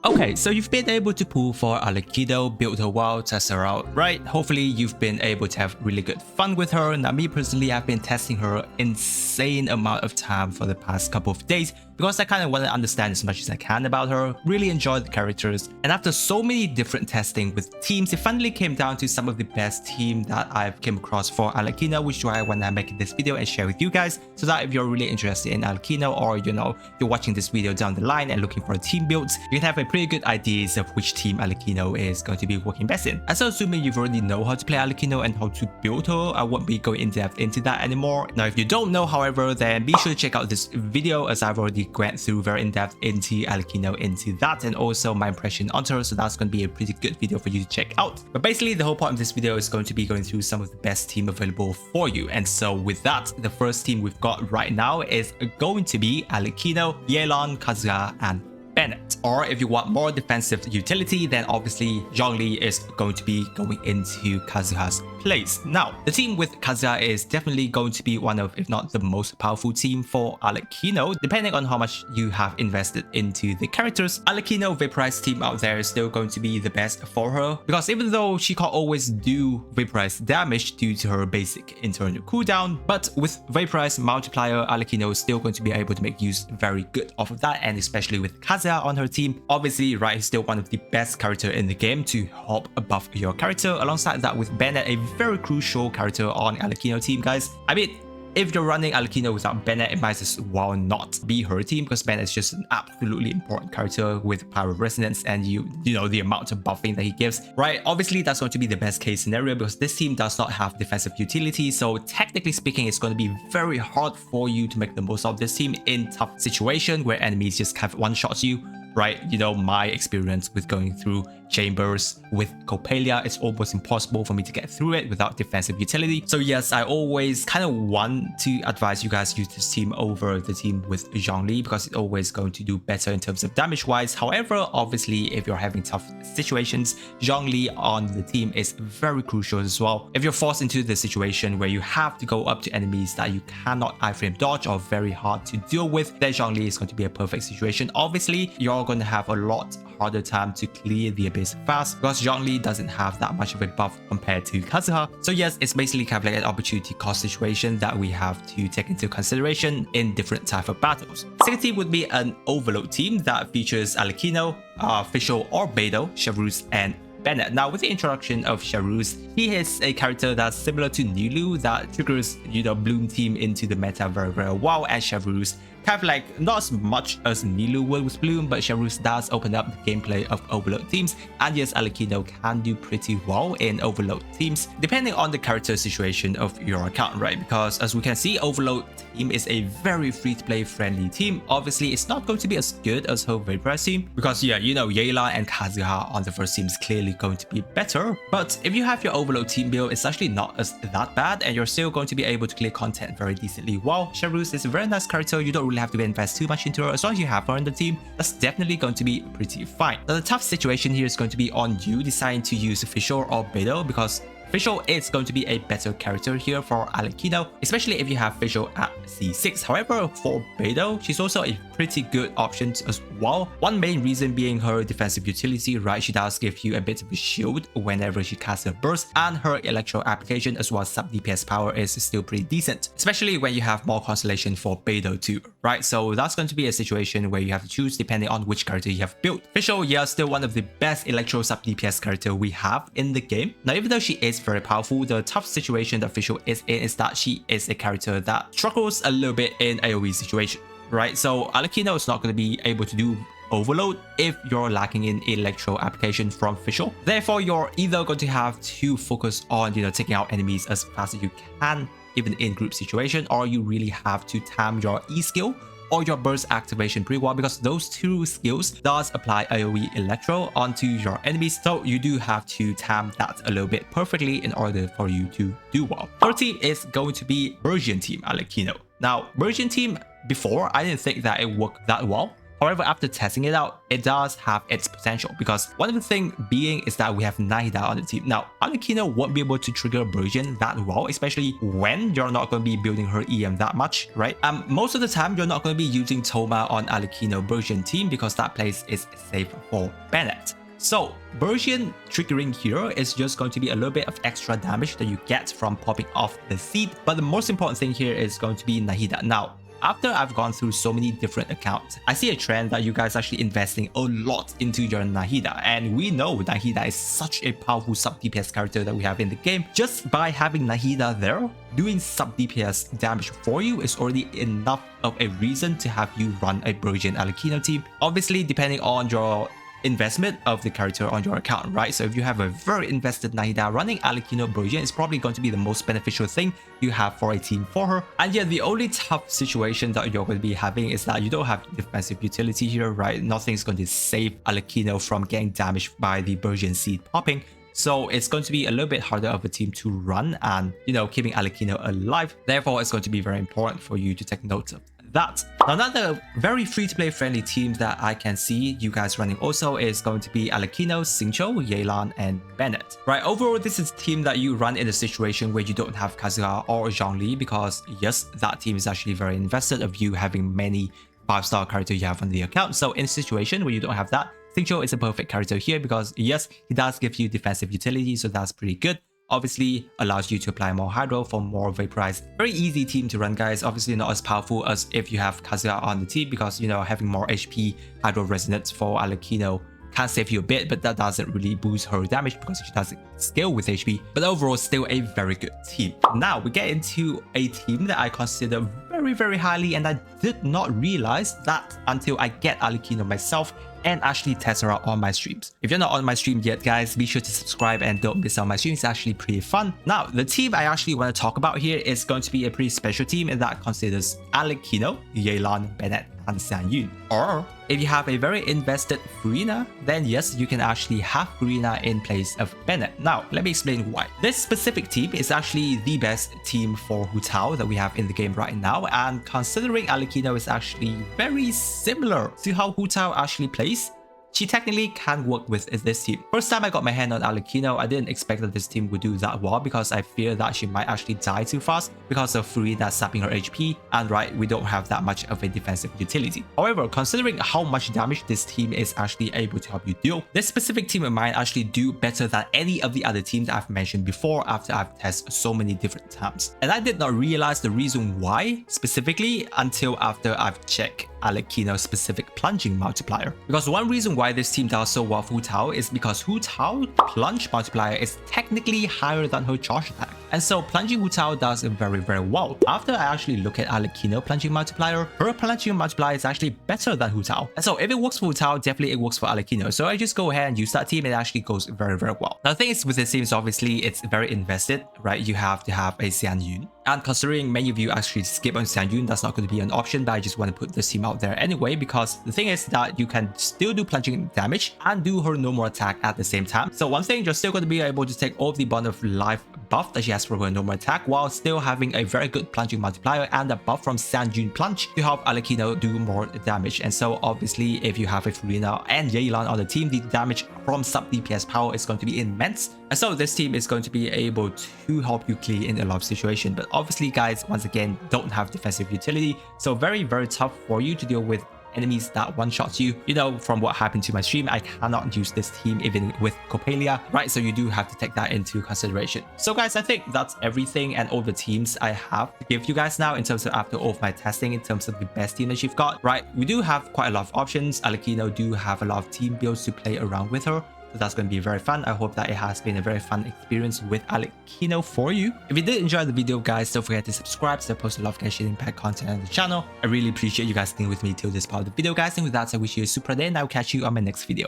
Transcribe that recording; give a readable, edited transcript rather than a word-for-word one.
Okay, so you've been able to pull for Arlecchino, build her well, test her out, right? Hopefully you've been able to have really good fun with her. Now me personally, I've been testing her insane amount of time for the past couple of days because I kind of want to understand as much as I can about her, really enjoy the characters, and after so many different testing with teams, it finally came down to some of the best team that I've came across for Arlecchino, which is why I want to make this video and share with you guys, so that if you're really interested in Arlecchino, or you're watching this video down the line and looking for team builds, you can have a pretty good ideas of which team Arlecchino is going to be working best in. And so assuming you've already know how to play Arlecchino and how to build her, I won't be going in depth into that anymore. Now if you don't know, however, then be sure to check out this video, as I've already went through very in depth into Arlecchino, into that, and also my impression onto her, so that's going to be a pretty good video for you to check out. But basically the whole point of this video is going to be going through some of the best team available for you. And so with that, the first team we've got right now is going to be Arlecchino, Yelan, Kazuha, and Bennett. Or if you want more defensive utility, then obviously Zhongli is going to be going into Kazuha's place. Now, the team with Kazuha is definitely going to be one of, if not the most powerful team for Arlecchino, depending on how much you have invested into the characters. Arlecchino Vaporize team out there is still going to be the best for her, because even though she can't always do Vaporize damage due to her basic internal cooldown, but with Vaporize multiplier, Arlecchino is still going to be able to make use very good of that, and especially with Kazuha on her team, obviously right, is still one of the best character in the game to help buff your character. Alongside that, with Bennett, a very crucial character on Arlecchino team, guys. I mean, if you're running Arlecchino without Bennett, it might as well not be her team, because Bennett is just an absolutely important character with power of resonance, and you know the amount of buffing that he gives, right? Obviously that's going to be the best case scenario, because this team does not have defensive utility, so technically speaking it's going to be very hard for you to make the most of this team in tough situation where enemies just have one-shots you, right? You know, my experience with going through chambers with Coppelia, it's almost impossible for me to get through it without defensive utility. So yes, I always kind of want to advise you guys use this team over the team with Zhongli, because it's always going to do better in terms of damage wise. However, obviously if you're having tough situations, Zhongli on the team is very crucial as well. If you're forced into the situation where you have to go up to enemies that you cannot iframe dodge or very hard to deal with, then Zhongli is going to be a perfect situation. Obviously you're going to have a lot harder time to clear the abyss fast, because Zhongli doesn't have that much of a buff compared to Kazuha. So yes, it's basically kind of like an opportunity cost situation that we have to take into consideration in different type of battles. Second team would be an Overload team that features Arlecchino, Fischl or Beidou, Charus, and Bennett. Now with the introduction of Charus, he is a character that's similar to Nilou, that triggers, Bloom team into the meta very well, and Charus kind of like not as much as Nilou would with Bloom, but Charus does open up the gameplay of Overload teams, and yes, Arlecchino can do pretty well in Overload teams depending on the character situation of your account, right? Because as we can see, Overload team is a very free-to-play friendly team. Obviously it's not going to be as good as her Vaporize team, because yeah, Yelan and Kazuha on the first team is clearly going to be better, but if you have your Overload team build, it's actually not as that bad, and you're still going to be able to clear content very decently well. Charus is a very nice character, you don't really have to invest too much into her. As long as you have her on the team, that's definitely going to be pretty fine. Now the tough situation here is going to be on you deciding to use Fischl or Beidou, because Fischl is going to be a better character here for Arlecchino, especially if you have Fischl at C6. However, for Beidou, she's also a pretty good option as well. One main reason being her defensive utility, right? She does give you a bit of a shield whenever she casts a burst, and her electro application as well as sub DPS power is still pretty decent, especially when you have more constellation for Beidou too, right? So that's going to be a situation where you have to choose depending on which character you have built. Fischl, yeah, still one of the best electro sub DPS character we have in the game. Now even though she is very powerful, the tough situation that Fischl is in is that she is a character that struggles a little bit in AoE situation, right? So Arlecchino is not going to be able to do Overload if you're lacking in electro application from Fischl. Therefore, you're either going to have to focus on taking out enemies as fast as you can, even in group situation, or you really have to time your E skill or your burst activation pretty well, because those two skills does apply AoE electro onto your enemies, so you do have to time that a little bit perfectly in order for you to do well. Third team is going to be Bion Team Arlecchino. Now Bion Team, before I didn't think that it worked that well, However, after testing it out, it does have its potential because one of the things being is that we have Nahida on the team. Now, Arlecchino won't be able to trigger version that well, especially when you're not going to be building her EM that much, right? Most of the time, you're not going to be using Thoma on Arlecchino version team because that place is safe for Bennett. So, version triggering here is just going to be a little bit of extra damage that you get from popping off the seed, but the most important thing here is going to be Nahida. Now, after I've gone through so many different accounts, I see a trend that you guys are actually investing a lot into your Nahida, and we know Nahida is such a powerful sub DPS character that we have in the game. Just by having Nahida there, doing sub DPS damage for you is already enough of a reason to have you run a version Arlecchino team. Obviously, depending on your investment of the character on your account, right? So if you have a very invested Nahida, running Arlecchino version is probably going to be the most beneficial thing you have for a team for her. And yet the only tough situation that you're going to be having is that you don't have defensive utility here, right? Nothing's going to save Arlecchino from getting damaged by the version seed popping. So it's going to be a little bit harder of a team to run and, you know, keeping Arlecchino alive. Therefore, it's going to be very important for you to take note of that. Now, another very free-to-play friendly team that I can see you guys running also is going to be Arlecchino, Xingqiu, Yelan, and Bennett. Right, overall, this is a team that you run in a situation where you don't have Kazuha or Zhongli because, yes, that team is actually very invested of you having many 5-star characters you have on the account. So in a situation where you don't have that, Xingqiu is a perfect character here because, yes, he does give you defensive utility, so that's pretty good. Obviously allows you to apply more hydro for more vaporize. Very easy team to run, guys. Obviously not as powerful as if you have Kazuha on the team because, you know, having more HP hydro resonance for Arlecchino can save you a bit, but that doesn't really boost her damage because she doesn't scale with HP. But overall, still a very good team. Now we get into a team that I consider very highly, and I did not realize that until I get Arlecchino myself and actually test her out on my streams. If you're not on my stream yet, guys, be sure to subscribe and don't miss out on my streams. It's actually pretty fun. Now, the team I actually want to talk about here is going to be a pretty special team, and that considers Arlecchino, Yelan, Bennett, and Xianyun. Or if you have a very invested Furina, then yes, you can actually have Furina in place of Bennett. Now, let me explain why. This specific team is actually the best team for Hu Tao that we have in the game right now, and considering Arlecchino is actually very similar to how Hu Tao actually plays, she technically can work with this team. First time I got my hand on Arlecchino, I didn't expect that this team would do that well because I fear that she might actually die too fast because of Furina sapping her HP, and right, we don't have that much of a defensive utility. However, considering how much damage this team is actually able to help you deal, this specific team of mine actually do better than any of the other teams I've mentioned before after I've tested so many different times. And I did not realize the reason why specifically until after I've checked Arlecchino's specific plunging multiplier. Because one reason why this team does so well for Hu Tao is because Hu Tao plunge multiplier is technically higher than her charge attack. And so plunging Hu Tao does very well. After I actually look at Arlecchino plunging multiplier, her plunging multiplier is actually better than Hu Tao. And so if it works for Hu Tao, definitely it works for Arlecchino. So I just go ahead and use that team, and it actually goes very well. Now the thing is with this team is obviously it's very invested, right? You have to have a Xianyun. And considering many of you actually skip on Xianyun, that's not going to be an option, but I just want to put this team out there anyway because the thing is that you can still do plunging damage and do her normal attack at the same time. So one thing, you're still going to be able to take all of the bond of life buff that she has for her normal attack while still having a very good plunging multiplier and a buff from Xianyun plunge to help Arlecchino do more damage. And so obviously if you have a Furina and Yelan on the team, the damage from sub DPS power is going to be immense. And so this team is going to be able to help you clear in a lot of situations. But obviously guys, once again, don't have defensive utility. So very tough for you to deal with enemies that one-shots you. You know, from what happened to my stream, I cannot use this team even with Coppelia, right? So you do have to take that into consideration. So guys, I think that's everything and all the teams I have to give you guys now in terms of after all of my testing in terms of the best team that you've got, right? We do have quite a lot of options. Arlecchino do have a lot of team builds to play around with her. So that's going to be very fun. I hope that it has been a very fun experience with Arlecchino for you. If you did enjoy the video, guys, don't forget to subscribe. So I post a lot of Genshin Impact content on the channel. I really appreciate you guys staying with me till this part of the video, guys. And with that, I wish you a super day, and I'll catch you on my next video.